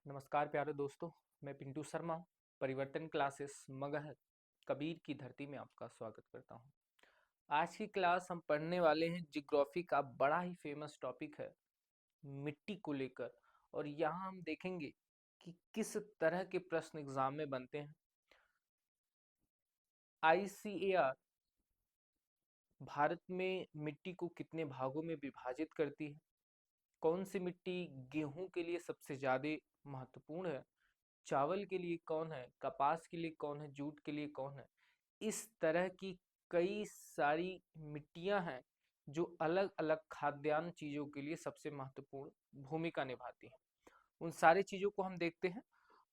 नमस्कार प्यारे दोस्तों, मैं पिंटू शर्मा परिवर्तन क्लासेस मगहर कबीर की धरती में आपका स्वागत करता हूं। आज की क्लास हम पढ़ने वाले हैं जियोग्राफी का बड़ा ही फेमस टॉपिक है मिट्टी को लेकर। और यहाँ हम देखेंगे कि किस तरह के प्रश्न एग्जाम में बनते हैं। ICAR भारत में मिट्टी को कितने भागों में विभाजित करती है, कौन सी मिट्टी गेहूं के लिए सबसे ज्यादा महत्वपूर्ण है, चावल के लिए कौन है, कपास के लिए कौन है, जूट के लिए कौन है। इस तरह की कई सारी मिट्टियां हैं जो अलग अलग खाद्यान्न चीजों के लिए सबसे महत्वपूर्ण भूमिका निभाती हैं। उन सारी चीजों को हम देखते हैं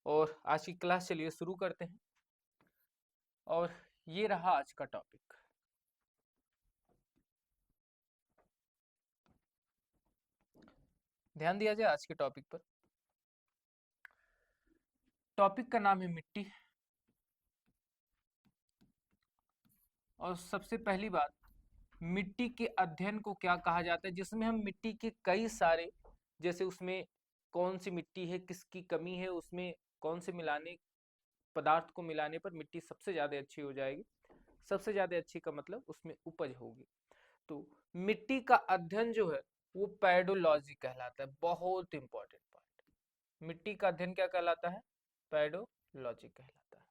और आज की क्लास चलिए शुरू करते हैं। और ये रहा आज का टॉपिक। ध्यान दिया जाए आज के टॉपिक पर। टॉपिक का नाम है मिट्टी। और सबसे पहली बात, मिट्टी के अध्ययन को क्या कहा जाता है, जिसमें हम मिट्टी के कई सारे, जैसे उसमें कौन सी मिट्टी है, किसकी कमी है, उसमें कौन से मिलाने पदार्थ को मिलाने पर मिट्टी सबसे ज्यादा अच्छी हो जाएगी। सबसे ज्यादा अच्छी का मतलब उसमें उपज होगी। तो मिट्टी का अध्ययन जो है वो पैडोलॉजी कहलाता है। बहुत इंपॉर्टेंट पॉइंट, मिट्टी का अध्ययन क्या कहलाता है? पैडोलॉजी कहलाता है।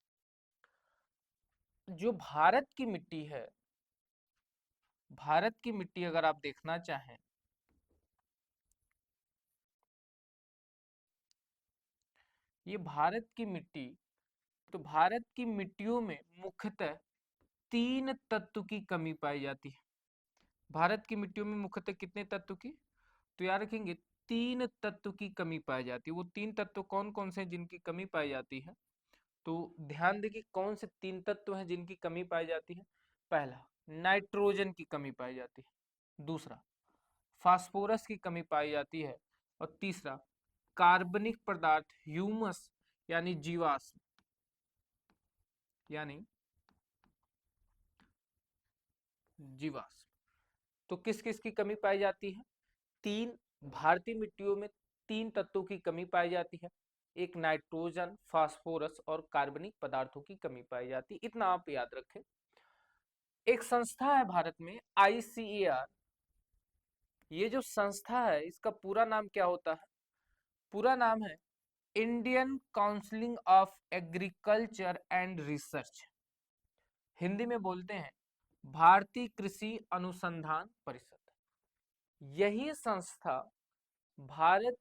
जो भारत की मिट्टी है, भारत की मिट्टी अगर आप देखना चाहें, ये भारत की मिट्टी, तो भारत की मिट्टियों में मुख्यतः 3 तत्व की कमी पाई जाती है। भारत की मिट्टियों में मुख्यतः कितने तत्व की? तो याद रखेंगे 3 तत्व की कमी पाई जाती है। वो 3 तत्व कौन कौन से हैं जिनकी कमी पाई जाती है? तो ध्यान दें कि कौन से 3 तत्व हैं जिनकी कमी पाई जाती है। पहला, नाइट्रोजन की कमी पाई जाती है। दूसरा, फास्फोरस की कमी पाई जाती है। और तीसरा, कार्बनिक पदार्थ ह्यूमस यानी जीवाश्म, यानी जीवाश्म। तो किस किस की कमी पाई जाती है? तीन, भारतीय मिट्टियों में 3 तत्वों की कमी पाई जाती है। एक नाइट्रोजन, फास्फोरस और कार्बनिक पदार्थों की कमी पाई जाती है। इतना आप याद रखें। एक संस्था है भारत में, ICAR। ये जो संस्था है इसका पूरा नाम क्या होता है? पूरा नाम है Indian counselling of agriculture and research. Hindi में बोलते हैं भारतीय कृषि अनुसंधान परिषद। यही संस्था भारत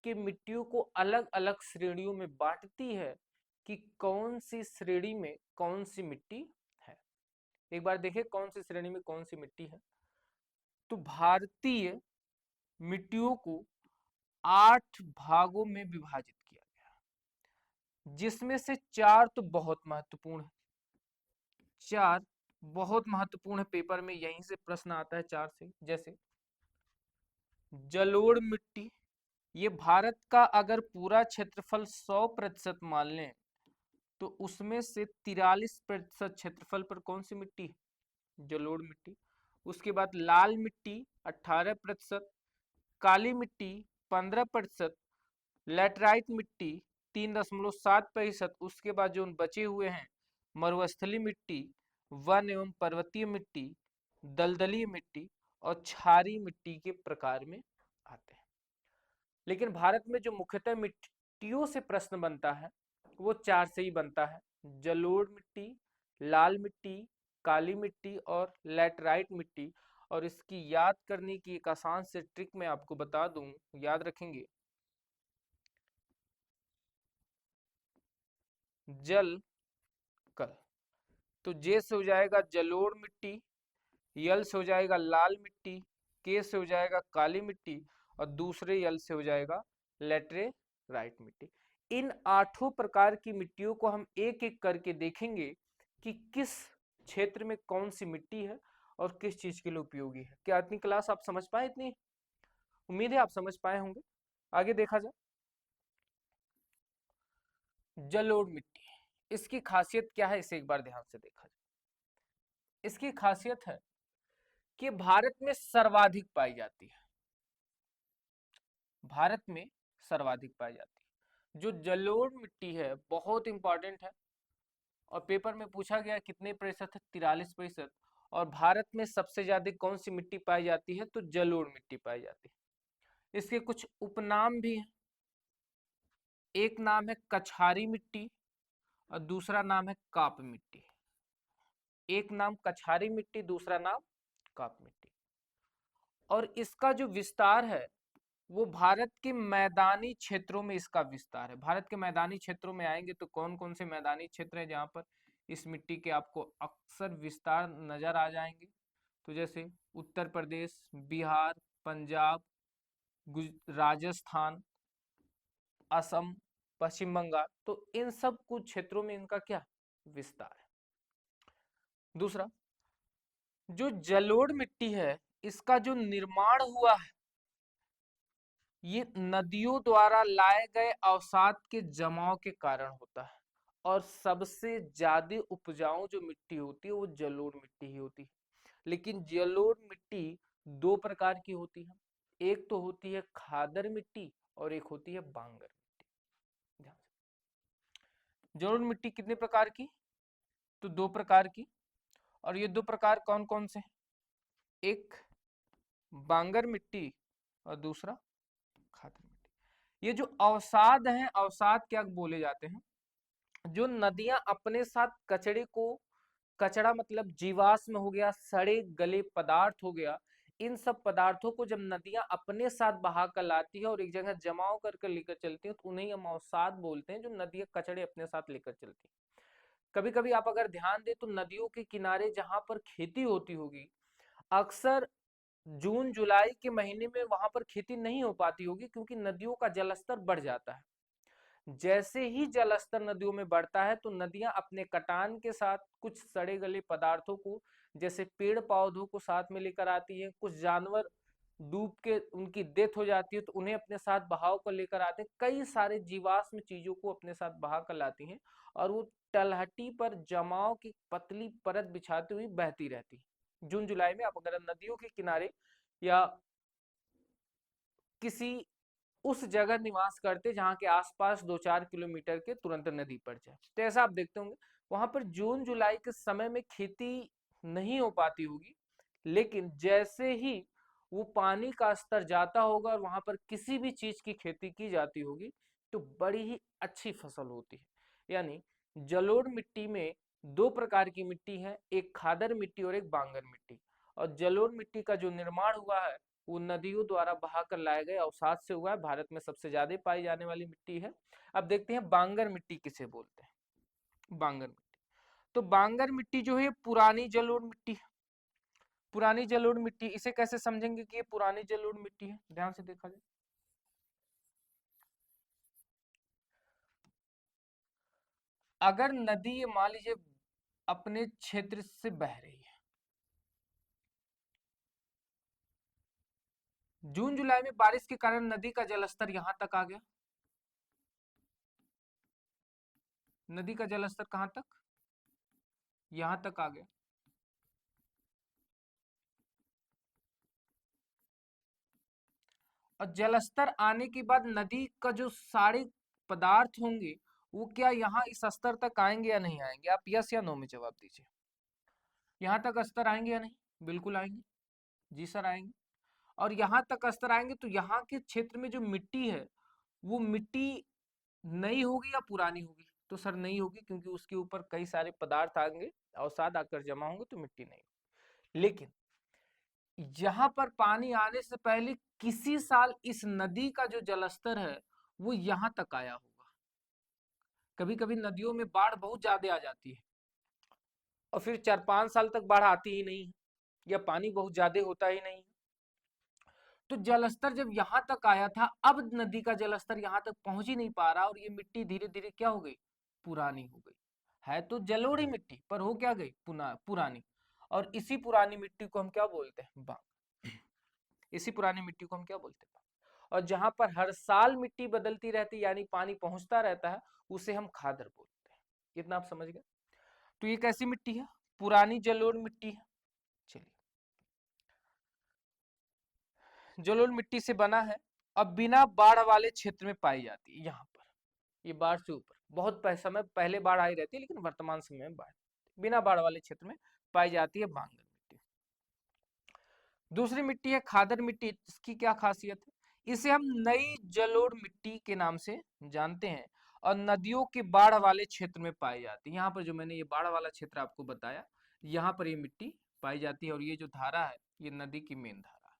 के मिट्टियों को अलग अलग श्रेणियों में बांटती है कि कौन सी श्रेणी में कौन सी मिट्टी है। एक बार देखिए कौन सी श्रेणी में कौन सी मिट्टी है। तो भारतीय मिट्टियों को 8 भागों में विभाजित किया गया, जिसमें से 4 तो बहुत महत्वपूर्ण है। 4 बहुत महत्वपूर्ण है, पेपर में यहीं से प्रश्न आता है 4 से। जैसे जलोढ़ मिट्टी, ये भारत का अगर पूरा क्षेत्रफल 100% मान लें तो उसमें से 43% क्षेत्रफल पर कौन सी मिट्टी है? जलोढ़ मिट्टी। उसके बाद लाल मिट्टी 18%, काली मिट्टी 15%, लैटराइट मिट्टी 3.7%। उसके बाद जो बचे हुए हैं मरुस्थलीय मिट्टी, वन एवं पर्वतीय मिट्टी, दलदली मिट्टी और क्षारीय मिट्टी के प्रकार में आते हैं। लेकिन भारत में जो मुख्यतः मिट्टियों से प्रश्न बनता है वो 4 से ही बनता है। जलोढ़ मिट्टी, लाल मिट्टी, काली मिट्टी और लैटराइट मिट्टी। और इसकी याद करने की एक आसान से ट्रिक मैं आपको बता दूं, याद रखेंगे। जल कल, तो जे से हो जाएगा जलोढ़ मिट्टी, यल से हो जाएगा लाल मिट्टी, के से हो जाएगा काली मिट्टी और दूसरे यल से हो जाएगा लेटरेराइट मिट्टी। इन 8 प्रकार की मिट्टियों को हम एक एक करके देखेंगे कि किस क्षेत्र में कौन सी मिट्टी है और किस चीज के लिए उपयोगी है। क्या इतनी क्लास आप समझ पाए? इतनी उम्मीद है आप समझ पाए होंगे। आगे देखा जाए, जलोढ़ मिट्टी, इसकी खासियत क्या है इसे एक बार ध्यान से देखा जाए। इसकी खासियत है कि भारत में सर्वाधिक पाई जाती है। भारत में सर्वाधिक पाई जाती है। जो जलोढ़ मिट्टी है बहुत इंपॉर्टेंट है और पेपर में पूछा गया कितने प्रतिशत है, 43%। और भारत में सबसे ज्यादा कौन सी मिट्टी पाई जाती है, तो जलोढ़ मिट्टी पाई जाती है। इसके कुछ उपनाम भी हैं। एक नाम है कछारी मिट्टी और दूसरा नाम है काप मिट्टी। एक नाम कछारी मिट्टी, दूसरा नाम काप मिट्टी। और इसका जो विस्तार है वो भारत के मैदानी क्षेत्रों में इसका विस्तार है। भारत के मैदानी क्षेत्रों में आएंगे तो कौन कौन से मैदानी क्षेत्र हैं जहां पर इस मिट्टी के आपको अक्सर विस्तार नजर आ जाएंगे, तो जैसे उत्तर प्रदेश, बिहार, पंजाब, राजस्थान, असम, पश्चिम बंगाल, तो इन सब कुछ क्षेत्रों में इनका क्या विस्तार है। दूसरा, जो जलोढ़ मिट्टी है इसका जो निर्माण हुआ है ये नदियों द्वारा लाए गए अवसाद के जमाव के कारण होता है। और सबसे ज्यादा उपजाऊ जो मिट्टी होती है वो जलोढ़ मिट्टी ही होती है। लेकिन जलोढ़ मिट्टी दो प्रकार की होती है, एक तो होती है खादर मिट्टी और एक होती है बांगर मिट्टी। ध्यान से, जलोढ़ मिट्टी कितने प्रकार की, तो दो प्रकार की। और ये दो प्रकार कौन कौन से हैं, एक बांगर मिट्टी और दूसरा खादर मिट्टी। ये जो अवसाद हैं, अवसाद क्या बोले जाते हैं, जो नदियां अपने साथ कचड़े को, कचड़ा मतलब जीवाश्म हो गया, सड़े गले पदार्थ हो गया, इन सब पदार्थों को जब नदियां अपने साथ बहा कर लाती है और एक जगह जमाव करके लेकर चलती है तो उन्हें हम अवसाद बोलते हैं, जो नदियां कचड़े अपने साथ लेकर चलती है। कभी कभी आप अगर ध्यान दें तो नदियों के किनारे जहां पर खेती होती होगी, अक्सर जून जुलाई के महीने में वहां पर खेती नहीं हो पाती होगी क्योंकि नदियों का जलस्तर बढ़ जाता है। जैसे ही जलस्तर नदियों में बढ़ता है तो नदियां अपने कटान के साथ कुछ सड़े गले पदार्थों को, जैसे पेड़ पौधों को साथ में लेकर आती है, कुछ जानवर डूब के उनकी डेथ हो जाती है तो उन्हें अपने साथ बहाव कर लेकर आते हैं, कई सारे जीवाश्म चीजों को अपने साथ बहा कर लाती हैं और वो तलहटी पर जमाव की पतली परत बिछाती हुई बहती रहती है। जून जुलाई में आप अगर नदियों के किनारे या किसी उस जगह निवास करते जहां के आसपास 2-4 किलोमीटर के तुरंत नदी पड़ जाए, तो ऐसा आप देखते होंगे वहां पर जून जुलाई के समय में खेती नहीं हो पाती होगी। लेकिन जैसे ही वो पानी का स्तर जाता होगा और वहां पर किसी भी चीज की खेती की जाती होगी तो बड़ी ही अच्छी फसल होती है। यानी जलोढ़ मिट्टी में दो प्रकार की मिट्टी है, एक खादर मिट्टी और एक बांगर मिट्टी। और जलोढ़ मिट्टी का जो निर्माण हुआ है वो नदियों द्वारा बहाकर लाए गए अवसाद से हुआ है, भारत में सबसे ज्यादा पाई जाने वाली मिट्टी है। अब देखते हैं बांगर मिट्टी किसे बोलते हैं। बांगर मिट्टी, तो बांगर मिट्टी जो है पुरानी जलोढ़ मिट्टी है। पुरानी जलोढ़ मिट्टी, इसे कैसे समझेंगे कि ये पुरानी जलोढ़ मिट्टी है, ध्यान से देखा जाए। अगर नदी ये मान लीजिए अपने क्षेत्र से बह रही है, जून जुलाई में बारिश के कारण नदी का जलस्तर यहां तक आ गया, नदी का जलस्तर कहां तक, यहां तक आ गया। और जलस्तर आने के बाद नदी का जो सारे पदार्थ होंगे वो क्या यहाँ इस स्तर तक आएंगे या नहीं आएंगे, आप यस या नो में जवाब दीजिए। यहाँ तक स्तर आएंगे या नहीं, बिल्कुल आएंगे, जी सर आएंगे। और यहाँ तक स्तर आएंगे तो यहाँ के क्षेत्र में जो मिट्टी है वो मिट्टी नई होगी या पुरानी होगी, तो सर नई होगी क्योंकि उसके ऊपर कई सारे पदार्थ आएंगे, अवसाद आकर जमा होंगे तो मिट्टी नहीं होगी। लेकिन यहाँ पर पानी आने से पहले किसी साल इस नदी का जो जलस्तर है वो यहाँ तक आया होगा। कभी कभी नदियों में बाढ़ बहुत ज्यादा आ जाती है और फिर 4-5 साल तक बाढ़ आती ही नहीं है या पानी बहुत ज्यादा होता ही नहीं है। तो जलस्तर जब यहाँ तक आया था, अब नदी का जलस्तर यहाँ तक पहुंच ही नहीं पा रहा और ये मिट्टी धीरे धीरे क्या हो गई, पुरानी हो गई। है तो जलोढ़ी मिट्टी पर हो क्या गई, पुरानी। और इसी पुरानी मिट्टी को हम क्या बोलते हैं, बांग। इसी पुरानी मिट्टी को हम क्या बोलते हैं, और जहां पर हर साल मिट्टी बदलती रहती यानी पानी पहुंचता रहता है उसे हम खादर बोलते हैं। कितना आप समझ गए। तो ये कैसी मिट्टी है, पुरानी जलोढ़ मिट्टी है। चलिए, जलोढ़ मिट्टी से बना है, अब बिना बाढ़ वाले क्षेत्र में पाई जाती है यहाँ पर। ये बाढ़ से ऊपर, बहुत समय पहले बाढ़ आई रहती है, लेकिन वर्तमान समय में बाढ़, बिना बाढ़ वाले क्षेत्र में पाई जाती है बांगर मिट्टी। दूसरी मिट्टी है खादर मिट्टी। इसकी क्या खासियत है? इसे हम नई जलोढ़ मिट्टी के नाम से जानते हैं और नदियों के बाढ़ वाले क्षेत्र में पाई जाती है। यहाँ पर जो मैंने ये बाढ़ वाला क्षेत्र आपको बताया, यहाँ पर ये मिट्टी पाई जाती है। और ये जो धारा है, ये नदी की मेन धारा है।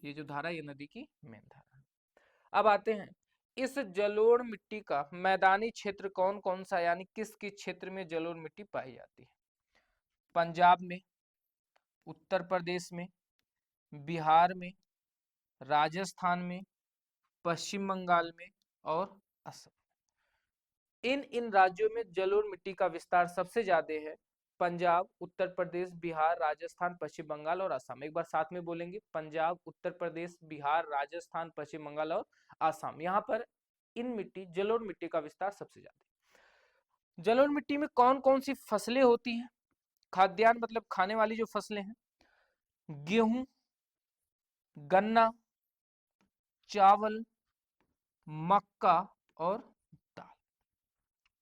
ये जो धारा है, ये नदी की मेन धारा है। अब आते हैं, इस जलोढ़ मिट्टी का मैदानी क्षेत्र कौन कौन सा, यानी किस किस क्षेत्र में जलोढ़ मिट्टी पाई जाती है? पंजाब में, उत्तर प्रदेश में, बिहार में, राजस्थान में, पश्चिम बंगाल में और असम। इन राज्यों में जलोढ़ मिट्टी का विस्तार सबसे ज्यादा है। पंजाब, उत्तर प्रदेश, बिहार, राजस्थान, पश्चिम बंगाल और असम। एक बार साथ में बोलेंगे, पंजाब, उत्तर प्रदेश, बिहार, राजस्थान, पश्चिम बंगाल और असम। यहाँ पर जलोढ़ मिट्टी का विस्तार सबसे ज्यादा है। जलोढ़ मिट्टी में कौन कौन सी फसलें होती हैं? खाद्यान्न मतलब खाने वाली जो फसलें हैं, गेहूं, गन्ना, चावल, मक्का और दाल।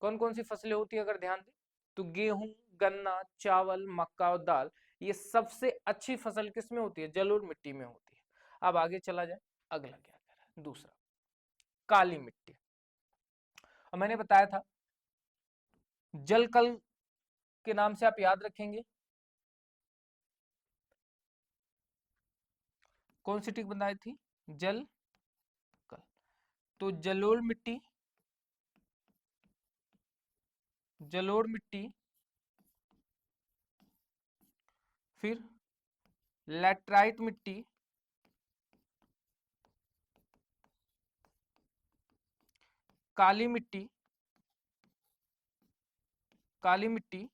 कौन कौन सी फसलें होती है अगर ध्यान दें तो गेहूं, गन्ना, चावल, मक्का और दाल। ये सबसे अच्छी फसल किसमें होती है? जलोढ़ मिट्टी में होती है। अब आगे चला जाए, अगला क्या कह रहा है? दूसरा, काली मिट्टी। और मैंने बताया था जल कल के नाम से आप याद रखेंगे। कौन सी टिक बनाई थी? जल कल। तो जलोढ़ मिट्टी, जलोढ़ मिट्टी, फिर लैटराइट मिट्टी, काली मिट्टी, काली मिट्टी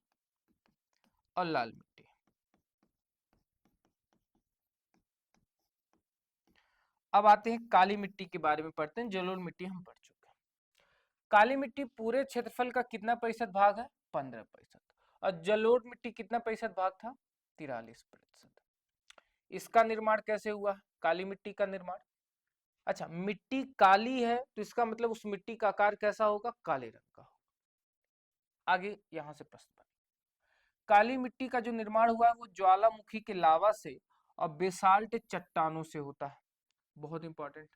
और लाल मिट्टी। अब आते हैं काली मिट्टी के बारे में पढ़ते हैं। जलोढ़ मिट्टी हम पढ़ चुके हैं। काली मिट्टी पूरे क्षेत्रफल का कितना प्रतिशत भाग है? 15%। और जलोढ़ मिट्टी कितना प्रतिशत भाग था? 43%। इसका निर्माण कैसे हुआ? काली मिट्टी का निर्माण, अच्छा मिट्टी काली है तो इसका मतलब उस मिट्टी का आकार कैसा होगा? काले रंग का होगा। आगे यहां से प्रश्न बने, काली मिट्टी का जो निर्माण हुआ है वो ज्वालामुखी के लावा से और बेसाल्ट चट्टानों से होता है। बहुत इंपॉर्टेंट,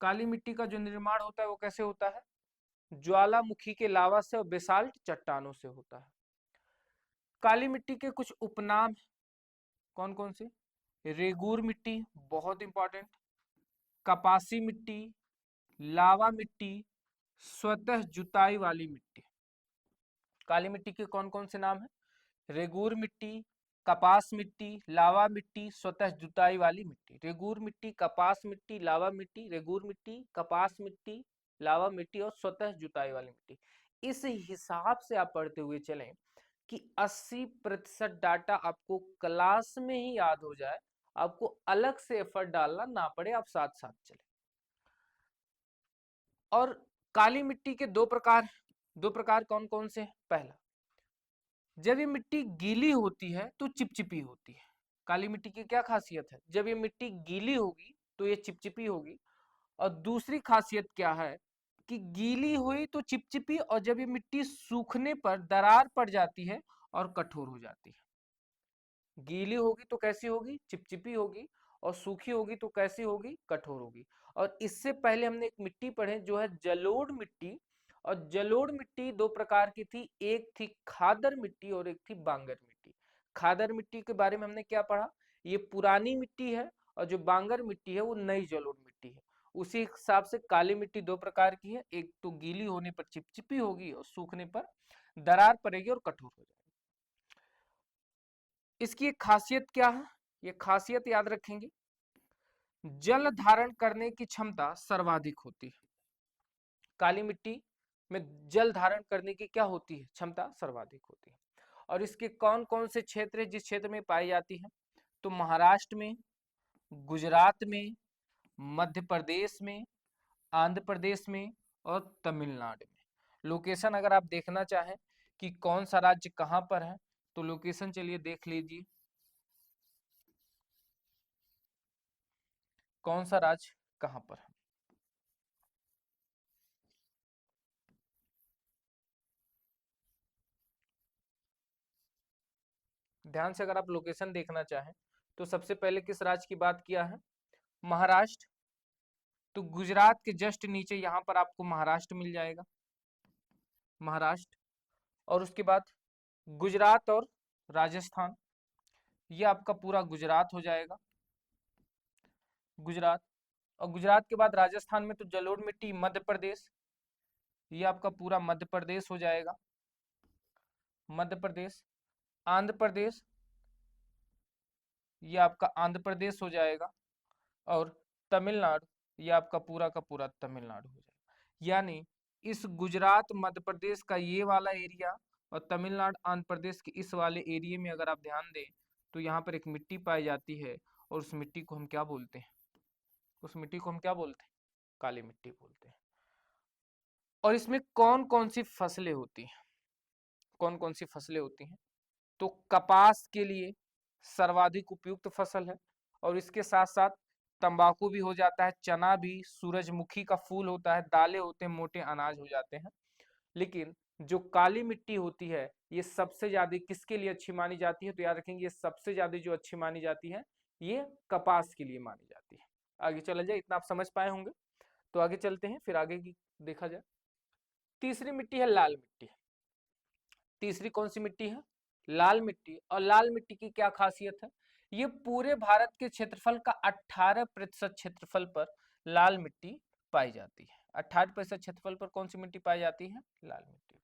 काली मिट्टी का जो निर्माण होता है वो कैसे होता है? ज्वालामुखी के लावा से और बेसाल्ट चट्टानों से होता है। काली मिट्टी के कुछ उपनाम कौन कौन से? रेगूर मिट्टी, बहुत इंपॉर्टेंट, कपासी मिट्टी, लावा मिट्टी, स्वतः जुताई वाली मिट्टी। काली मिट्टी के कौन कौन से नाम है? रेगूर मिट्टी, कपास मिट्टी, लावा मिट्टी, स्वतः जुताई वाली मिट्टी। रेगूर मिट्टी, कपास मिट्टी, लावा मिट्टी, रेगूर मिट्टी, कपास मिट्टी, लावा मिट्टी और स्वतः जुताई वाली मिट्टी। इस हिसाब से आप पढ़ते हुए चलें कि 80% डाटा आपको क्लास में ही याद हो जाए, आपको अलग से एफर्ट डालना ना पड़े, आप साथ साथ चले। और काली मिट्टी के दो प्रकार कौन कौन से? पहला, जब ये मिट्टी गीली होती है तो चिपचिपी होती है। काली मिट्टी की क्या खासियत है? जब ये मिट्टी गीली होगी तो ये चिपचिपी होगी। और दूसरी खासियत क्या है कि गीली हुई तो चिपचिपी, और जब ये मिट्टी सूखने पर दरार पड़ जाती है और कठोर हो जाती है। गीली होगी तो कैसी होगी? चिपचिपी होगी, और सूखी होगी तो कैसी होगी? कठोर होगी। और इससे पहले हमने एक मिट्टी पढ़े जो है जलोढ़ मिट्टी, और जलोढ़ मिट्टी दो प्रकार की थी, एक थी खादर मिट्टी और एक थी बांगर मिट्टी। खादर मिट्टी के बारे में हमने क्या पढ़ा? ये पुरानी मिट्टी है, और जो बांगर मिट्टी है वो नई जलोढ़ मिट्टी है। उसी हिसाब से काली मिट्टी दो प्रकार की है, एक तो गीली होने पर चिपचिपी होगी और सूखने पर दरार पड़ेगी और कठोर हो जाएगी। इसकी एक खासियत क्या है? ये खासियत याद रखेंगे, जल धारण करने की क्षमता सर्वाधिक होती है। काली मिट्टी में जल धारण करने की क्या होती है? क्षमता सर्वाधिक होती है। और इसके कौन कौन से क्षेत्र है जिस क्षेत्र में पाई जाती है? तो महाराष्ट्र में, गुजरात में, मध्य प्रदेश में, आंध्र प्रदेश में और तमिलनाडु में। लोकेशन अगर आप देखना चाहें कि कौन सा राज्य कहां पर है, तो लोकेशन चलिए देख लीजिए, कौन सा राज्य कहां पर है। ध्यान से अगर आप लोकेशन देखना चाहें तो सबसे पहले किस राज्य की बात किया है? महाराष्ट्र। तो गुजरात के जस्ट नीचे यहाँ पर आपको महाराष्ट्र मिल जाएगा, महाराष्ट्र। और उसके बाद गुजरात और राजस्थान, ये आपका पूरा गुजरात हो जाएगा, गुजरात। और गुजरात के बाद राजस्थान में तो जलोढ़ मिट्टी मध्य प्रदेश, ये आपका पूरा मध्य प्रदेश हो जाएगा, मध्य प्रदेश। आंध्र प्रदेश, ये आपका आंध्र प्रदेश हो जाएगा। और तमिलनाडु, ये आपका पूरा का पूरा तमिलनाडु हो जाएगा। यानी इस गुजरात मध्य प्रदेश का ये वाला एरिया और तमिलनाडु आंध्र प्रदेश के इस वाले एरिया में अगर आप ध्यान दें तो यहाँ पर एक मिट्टी पाई जाती है, और उस मिट्टी को हम क्या बोलते हैं? उस मिट्टी को हम क्या बोलते हैं? काली मिट्टी बोलते हैं। और इसमें कौन कौन सी फसलें होती हैं? कौन कौन सी फसलें होती हैं? तो कपास के लिए सर्वाधिक उपयुक्त फसल है, और इसके साथ साथ तंबाकू भी हो जाता है, चना भी, सूरजमुखी का फूल होता है, दालें होते हैं, मोटे अनाज हो जाते हैं। लेकिन जो काली मिट्टी होती है ये सबसे ज्यादा किसके लिए अच्छी मानी जाती है? तो याद रखेंगे, ये सबसे ज्यादा जो अच्छी मानी जाती है ये कपास के लिए मानी जाती है। आगे चला जाए, इतना आप समझ पाए होंगे। तो आगे चलते हैं, फिर आगे की देखा जाए। तीसरी मिट्टी है लाल मिट्टी। तीसरी कौन सी मिट्टी है? लाल मिट्टी। और लाल मिट्टी की क्या खासियत है? ये पूरे भारत के क्षेत्रफल का 18% क्षेत्रफल पर लाल मिट्टी पाई जाती है। 18% क्षेत्रफल पर कौन सी मिट्टी पाई जाती है? लाल मिट्टी।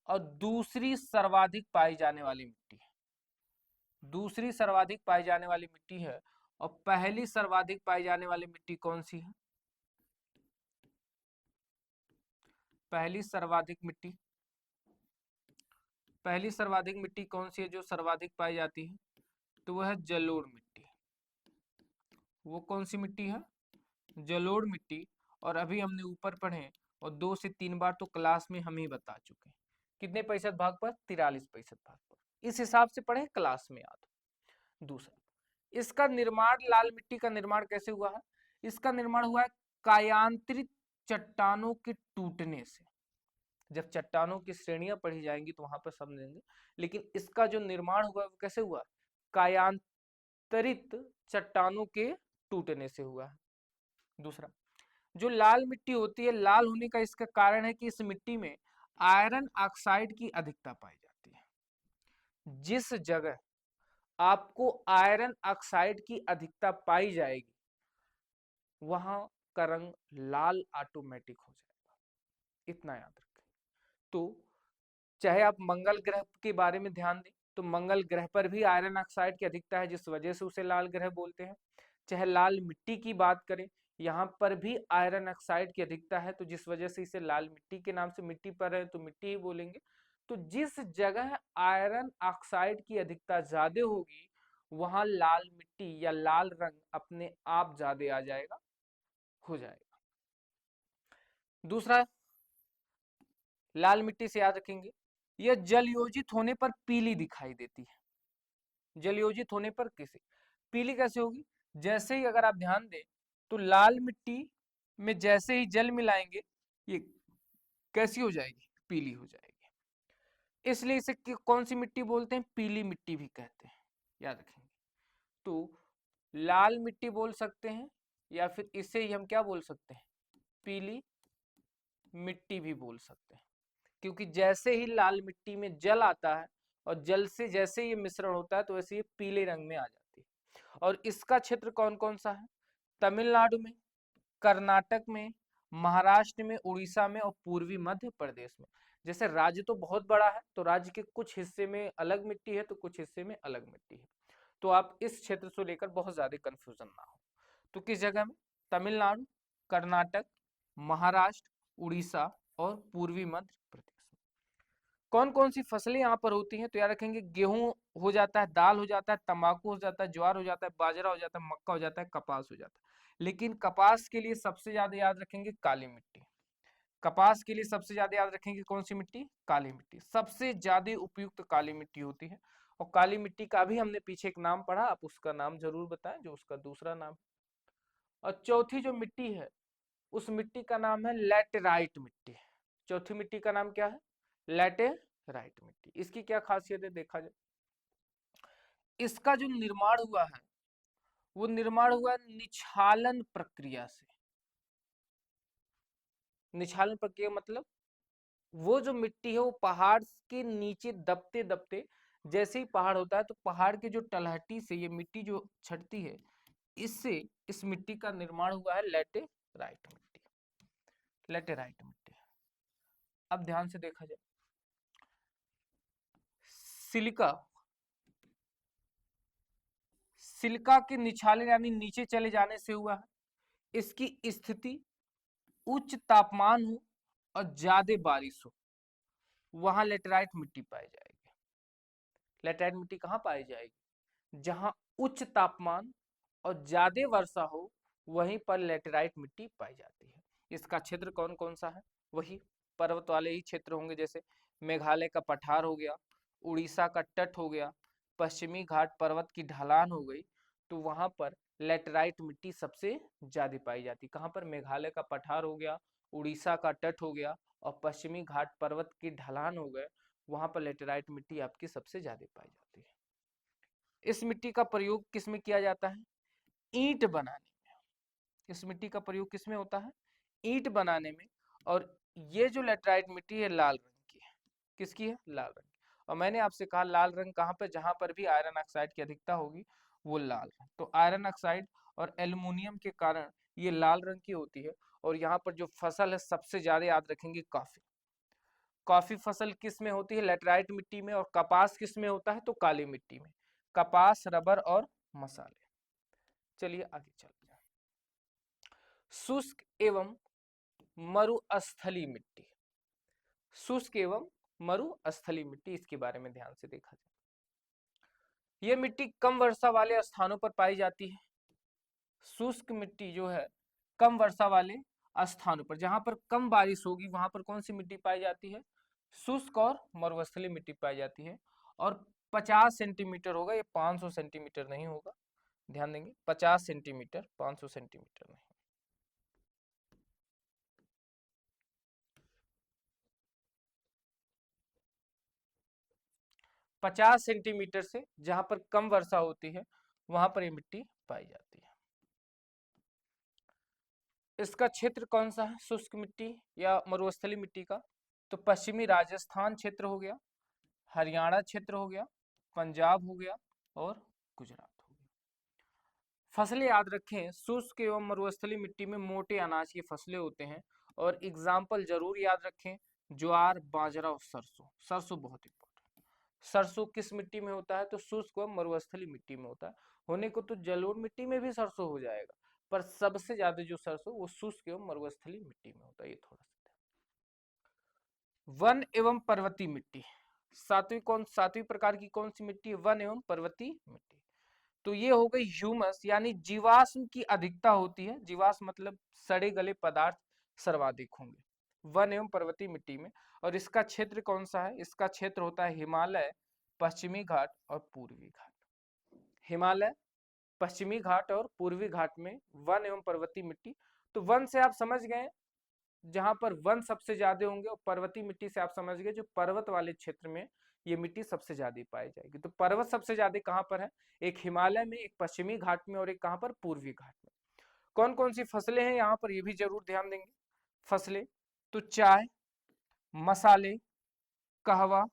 और दूसरी सर्वाधिक पाई जाने वाली मिट्टी है, दूसरी सर्वाधिक पाई जाने वाली मिट्टी है। और पहली सर्वाधिक पाई जाने वाली मिट्टी कौन सी है? पहली सर्वाधिक मिट्टी, पहली सर्वाधिक मिट्टी कौन सी है जो सर्वाधिक पाई जाती है? तो वह है जलोढ़ मिट्टी। वो कौन सी मिट्टी है? जलोढ़ मिट्टी। और अभी हमने ऊपर पढ़े और 2 से 3 बार तो क्लास में हम ही बता चुके हैं। कितने प्रतिशत भाग पर? 43% भाग पर। इस हिसाब से पढ़े, क्लास में याद। दूसरा, इसका निर्माण, लाल मिट्टी का निर्माण कैसे हुआ है? इसका निर्माण हुआ है कायांतरित चट्टानों के टूटने से। जब चट्टानों की श्रेणियां पढ़ी जाएंगी तो वहां पर समझेंगे। लेकिन इसका जो निर्माण हुआ वो कैसे हुआ? कायांतरित चट्टानों के टूटने से हुआ है। दूसरा, जो लाल मिट्टी होती है, लाल होने का इसका कारण है कि इस मिट्टी में आयरन ऑक्साइड की अधिकता पाई जाती है। जिस जगह आपको आयरन ऑक्साइड की अधिकता पाई जाएगी वहां का रंग लाल ऑटोमेटिक हो जाएगा, इतना याद रखें। तो चाहे आप मंगल ग्रह के बारे में ध्यान दें तो मंगल ग्रह पर भी आयरन ऑक्साइड की अधिकता है, जिस वजह से उसे लाल ग्रह बोलते हैं। चाहे लाल मिट्टी की बात करें, यहाँ पर भी आयरन ऑक्साइड की अधिकता है, तो जिस वजह से इसे लाल मिट्टी के नाम से, मिट्टी पर है तो मिट्टी ही बोलेंगे। तो जिस जगह आयरन ऑक्साइड की अधिकता ज्यादा होगी वहां लाल मिट्टी या लाल रंग अपने आप ज्यादा आ जाएगा, हो जाएगा। दूसरा, लाल मिट्टी से याद रखेंगे, यह जलयोजित होने पर पीली दिखाई देती है। जलयोजित होने पर कैसे पीली कैसे होगी? जैसे ही अगर आप ध्यान दें तो लाल मिट्टी में जैसे ही जल मिलाएंगे ये कैसी हो जाएगी? पीली हो जाएगी। इसलिए इसे कौन सी मिट्टी बोलते हैं? पीली मिट्टी भी कहते हैं, याद रखेंगे। तो लाल मिट्टी बोल सकते हैं, या फिर इसे ही हम क्या बोल सकते हैं? पीली मिट्टी भी बोल सकते हैं। क्योंकि जैसे ही लाल मिट्टी में जल आता है और जल से जैसे ये मिश्रण होता है तो वैसे ये पीले रंग में आ जाती है। और इसका क्षेत्र कौन कौन सा है? तमिलनाडु में, कर्नाटक में, महाराष्ट्र में, उड़ीसा में और पूर्वी मध्य प्रदेश में। जैसे राज्य तो बहुत बड़ा है तो राज्य के कुछ हिस्से में अलग मिट्टी है तो कुछ हिस्से में अलग मिट्टी है। तो आप इस क्षेत्र से लेकर बहुत ज्यादा कंफ्यूजन ना हो। तो किस जगह में? तमिलनाडु, कर्नाटक, महाराष्ट्र, उड़ीसा और पूर्वी मध्य प्रदेश में। कौन कौन सी फसलें यहाँ पर होती हैं? तो याद रखेंगे, गेहूं हो जाता है, दाल हो जाता है, तंबाकू हो जाता है, ज्वार हो जाता है, बाजरा हो जाता है, मक्का हो जाता है, कपास हो जाता है। लेकिन कपास के लिए सबसे ज्यादा याद रखेंगे काली मिट्टी। कपास के लिए सबसे ज्यादा याद रखेंगे कौन सी मिट्टी? काली मिट्टी सबसे ज्यादा उपयुक्त काली मिट्टी होती है। और काली मिट्टी का भी हमने पीछे एक नाम पढ़ा, आप उसका नाम जरूर बताएं जो उसका दूसरा नाम है। और चौथी जो मिट्टी है उस मिट्टी का नाम है लैटेराइट मिट्टी। चौथी मिट्टी का नाम क्या है? लैटेराइट मिट्टी। इसकी क्या खासियत है देखा जाए, इसका जो निर्माण हुआ है वो निर्माण हुआ निछालन प्रक्रिया से। निछालन प्रक्रिया मतलब वो जो मिट्टी है वो पहाड़ के नीचे दबते दबते, जैसे ही पहाड़ होता है तो पहाड़ की जो तलहटी से ये मिट्टी जो छटती है, इससे इस मिट्टी का निर्माण हुआ है लैटेराइट मिट्टी। लैटेराइट मिट्टी। अब ध्यान से देखा जाए, सिलिका, सिलिका के निछाले यानी नीचे चले जाने से हुआ है। इसकी स्थिति उच्च तापमान हो और ज्यादा बारिश हो, वहां लेटेराइट मिट्टी पाई जाएगी। लेटेराइट मिट्टी कहाँ पाई जाएगी? जहां उच्च तापमान और ज्यादा वर्षा हो, वहीं पर लेटेराइट मिट्टी पाई जाती है। इसका क्षेत्र कौन कौन सा है? वही पर्वत वाले ही क्षेत्र होंगे, जैसे मेघालय का पठार हो गया, उड़ीसा का तट हो गया, पश्चिमी घाट पर्वत की ढलान हो गई, तो वहां पर लेटेराइट मिट्टी सबसे ज्यादा पाई जाती है। कहाँ पर? मेघालय का पठार हो गया, उड़ीसा का तट हो गया और पश्चिमी घाट पर्वत की ढलान हो गए, वहां पर लेटेराइट मिट्टी आपकी सबसे ज्यादा पाई जाती है। इस मिट्टी का प्रयोग किस में किया जाता है? ईंट बनाने में। इस मिट्टी का प्रयोग किस में होता है? ईंट बनाने में। और ये जो लेटराइट मिट्टी है लाल रंग की है। किसकी है? लाल रंग की। और मैंने आपसे कहा लाल रंग कहाँ पे? जहां पर भी आयरन ऑक्साइड की अधिकता होगी वो लाल रंग। तो आयरन ऑक्साइड और एल्युमिनियम के कारण ये लाल रंग की होती है। और यहाँ पर जो फसल है सबसे ज्यादा याद रखेंगे कॉफी। कॉफी फसल किस में होती है? लेटराइट मिट्टी में। और कपास किस में होता है? तो काली मिट्टी में। कपास, रबर और मसाले। चलिए आगे चलते हैं। शुष्क एवं मरुस्थलीय मिट्टी। शुष्क एवं मरुस्थलीय मिट्टी, इसके बारे में ध्यान से देखा जाए। यह मिट्टी कम वर्षा वाले स्थानों पर पाई जाती है। शुष्क मिट्टी जो है कम वर्षा वाले स्थानों पर, जहां पर कम बारिश होगी वहां पर कौन सी मिट्टी पाई जाती है? शुष्क और मरुस्थलीय मिट्टी पाई जाती है। और 50 सेंटीमीटर होगा, ये 500 सेंटीमीटर नहीं होगा, ध्यान देंगे। 50 सेंटीमीटर, 500 सेंटीमीटर नहीं। 50 सेंटीमीटर से जहां पर कम वर्षा होती है वहां पर ये मिट्टी पाई जाती है। इसका क्षेत्र कौन सा है शुष्क मिट्टी या मरुस्थलीय मिट्टी का? तो पश्चिमी राजस्थान क्षेत्र हो गया, हरियाणा क्षेत्र हो गया, पंजाब हो गया और गुजरात हो गया। फसलें याद रखें, शुष्क एवं मरुस्थलीय मिट्टी में मोटे अनाज की फसलें होते हैं। और एग्जाम्पल जरूर याद रखें, ज्वार, बाजरा और सरसों। सरसों बहुत इंपॉर्टेंट। सरसों किस मिट्टी में होता है? तो शुष्क व मरुस्थलीय मिट्टी में होता है। होने को तो जलोढ़ मिट्टी में भी सरसों हो जाएगा, पर सबसे ज्यादा जो सरसों वो शुष्क एवं मरुस्थलीय मिट्टी में होता है। ये थोड़ा सा वन एवं पर्वतीय मिट्टी। सातवीं प्रकार की कौन सी मिट्टी है? वन एवं पर्वतीय मिट्टी। तो ये हो गई ह्यूमस यानी जीवाश्म की अधिकता होती है। जीवाश्म मतलब सड़े गले पदार्थ सर्वाधिक होंगे वन एवं पर्वतीय मिट्टी में। और इसका क्षेत्र कौन सा है? इसका क्षेत्र होता है हिमालय, पश्चिमी घाट और पूर्वी घाट। हिमालय, पश्चिमी घाट और पूर्वी घाट में वन एवं पर्वतीय मिट्टी। तो वन से आप समझ गए जहां पर वन सबसे ज्यादा होंगे, और पर्वतीय मिट्टी से आप समझ गए जो पर्वत वाले क्षेत्र में ये मिट्टी सबसे ज्यादा पाई जाएगी। तो पर्वत सबसे ज्यादा कहां पर है? एक हिमालय में, एक पश्चिमी घाट में और एक कहां पर? पूर्वी घाट में। कौन कौन सी फसलें हैं यहाँ पर, ये भी जरूर ध्यान देंगे। फसलें तो चाय, मसाले, कहवा,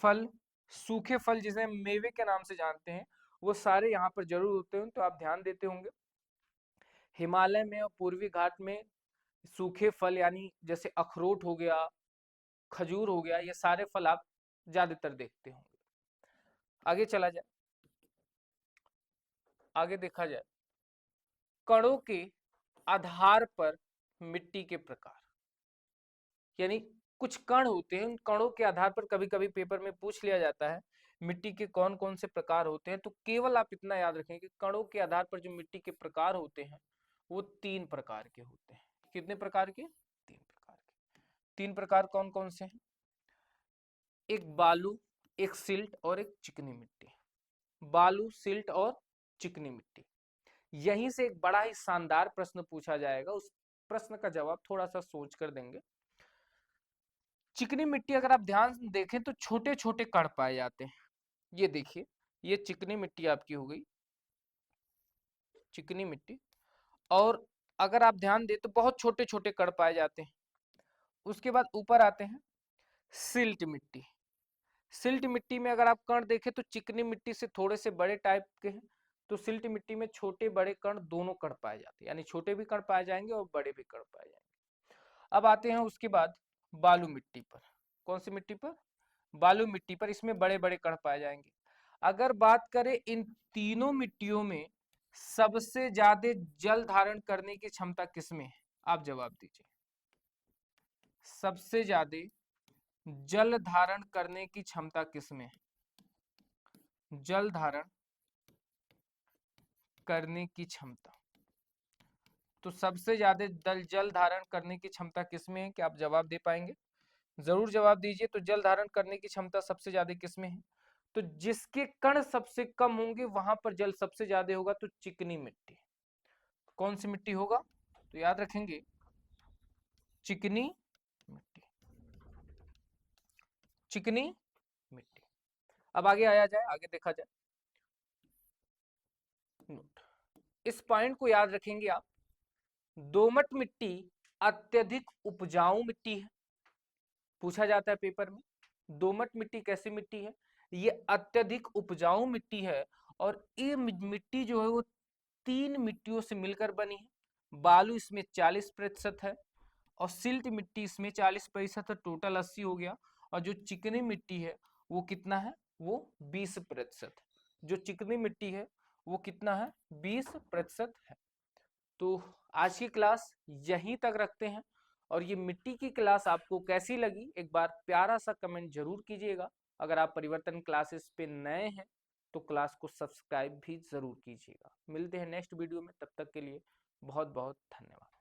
फल, सूखे फल जिसे मेवे के नाम से जानते हैं, वो सारे यहाँ पर जरूर होते हैं। तो आप ध्यान देते होंगे हिमालय में और पूर्वी घाट में सूखे फल यानी जैसे अखरोट हो गया, खजूर हो गया, ये सारे फल आप ज्यादातर देखते होंगे। आगे चला जाए, आगे देखा जाए कणों के आधार पर मिट्टी के प्रकार। यानी कुछ कण होते हैं, उन कणों के आधार पर कभी कभी पेपर में पूछ लिया जाता है मिट्टी के कौन कौन से प्रकार होते हैं। तो केवल आप इतना याद रखें कि कणों के आधार पर जो मिट्टी के प्रकार होते हैं वो 3 प्रकार के होते हैं। कितने प्रकार के? 3 प्रकार के। 3 प्रकार कौन कौन से हैं? एक बालू, एक सिल्ट और एक चिकनी मिट्टी। बालू, सिल्ट और चिकनी मिट्टी। यहीं से एक बड़ा ही शानदार प्रश्न पूछा जाएगा, उस प्रश्न का जवाब थोड़ा सा सोच कर देंगे। चिकनी मिट्टी अगर आप ध्यान से देखें तो छोटे छोटे कण पाए जाते हैं। ये देखिए, ये चिकनी मिट्टी आपकी हो गई, चिकनी मिट्टी। और अगर आप ध्यान दें तो बहुत छोटे छोटे कण पाए जाते हैं। उसके बाद ऊपर आते हैं सिल्ट मिट्टी। सिल्ट मिट्टी में अगर आप कण देखें तो चिकनी मिट्टी से थोड़े से बड़े टाइप के हैं, तो सिल्ट मिट्टी में छोटे बड़े कण दोनों कण पाए जाते हैं, यानी छोटे भी कण पाए जाएंगे और बड़े भी कण पाए जाएंगे। अब आते हैं उसके बाद बालू मिट्टी पर। कौन सी मिट्टी पर? बालू मिट्टी पर। इसमें बड़े बड़े कण पाए जाएंगे। अगर बात करें इन तीनों मिट्टियों में सबसे ज्यादा जल धारण करने की क्षमता किसमें है? आप जवाब दीजिए। सबसे ज्यादा जल धारण करने की क्षमता किसमें है? जल धारण करने की क्षमता, तो सबसे ज्यादा जल धारण करने की क्षमता किसमें है? क्या आप जवाब दे पाएंगे? जरूर जवाब दीजिए। तो जल धारण करने की क्षमता सबसे ज्यादा किसमें है? तो जिसके कण सबसे कम होंगे वहां पर जल सबसे ज्यादा होगा, तो चिकनी मिट्टी। कौन सी मिट्टी होगा? तो याद रखेंगे चिकनी मिट्टी, चिकनी मिट्टी। अब आगे आया जाए, आगे देखा जाए। नोट, इस पॉइंट को याद रखेंगे आप। दोमट मिट्टी अत्यधिक उपजाऊ मिट्टी है, पूछा जाता है पेपर में। दोमट मिट्टी कैसी मिट्टी है? ये अत्यधिक उपजाऊ मिट्टी है, और ये मिट्टी जो है वो 3 मिट्टियों से मिलकर बनी है। बालू इसमें 40% है, और सिल्ट मिट्टी इसमें 40% है, टोटल 80 हो गया। और जो चिकनी मिट्टी है वो कितना है? वो 20% है। जो चिकनी मिट्टी है वो कितना है? 20% है। तो आज की क्लास यहीं तक रखते हैं। और ये मिट्टी की क्लास आपको कैसी लगी, एक बार प्यारा सा कमेंट जरूर कीजिएगा। अगर आप परिवर्तन क्लासेस पे नए हैं तो क्लास को सब्सक्राइब भी जरूर कीजिएगा। मिलते हैं नेक्स्ट वीडियो में, तब तक के लिए बहुत बहुत धन्यवाद।